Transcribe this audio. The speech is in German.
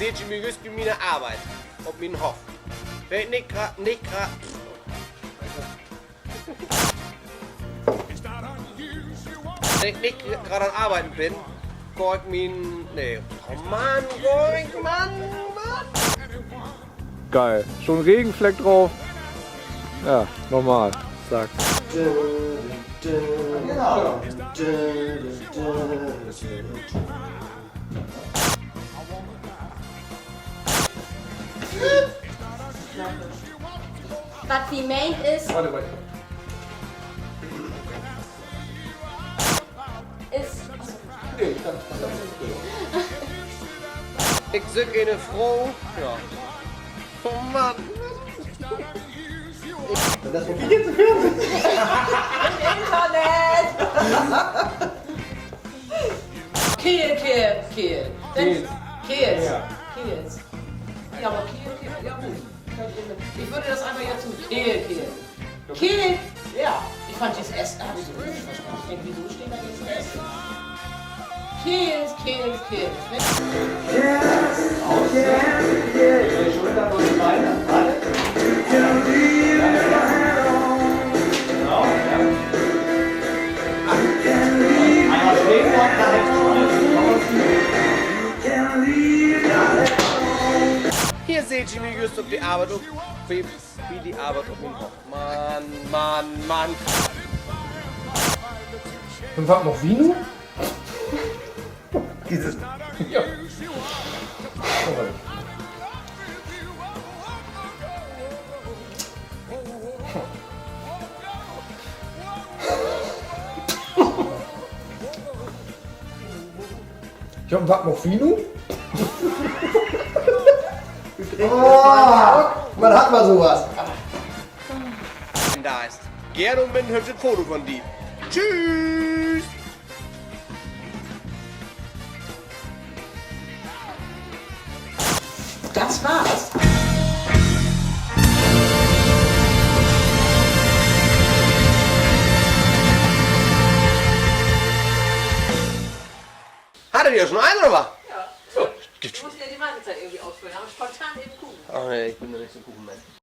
seht ihr mich just bei meiner Arbeit. Auf meinen Hof. Wenn ich nicht gerade... Wenn ich nicht gerade am Arbeiten bin, geh ich mein... Nee. Oh Mann, Mann! Geil. Schon Regenfleck drauf. Ja, normal. Zack. Genau. Was sie meint ist, Ich such eine Frau. Ja. Oh Mann. Das geht jetzt im Fernsehen. Internet! Kiel. Kiel. Kiel. Ja. Kiel. Ja, aber Kiel, ja gut. Ich würde das einfach jetzt zu Kiel. Kiel! Ja. Ich fand dieses S, da habe ich so nicht verstanden. Ich denke, wieso steht da jetzt S? Kiel. Die Schulter und die Beine. Alle. Genau, ja. Einmal stehen und dann Hier seht ihr mich just auf die Arbeit. Wie die Arbeit auf dem Hof. Mann. Und was noch Vino? dieses. Ja. Ich hab einen Tag noch Vino. Oh, man hat mal sowas. Da ist. Gerd und Ben hübsches Foto von dir. Tschüss. Das war's. Hattet ihr schon einen oder was? Ich muss ja die Wartezeit irgendwie ausfüllen, aber spontan eben gucken. Ach nee, ich bin doch nicht so ein Kuchenmensch.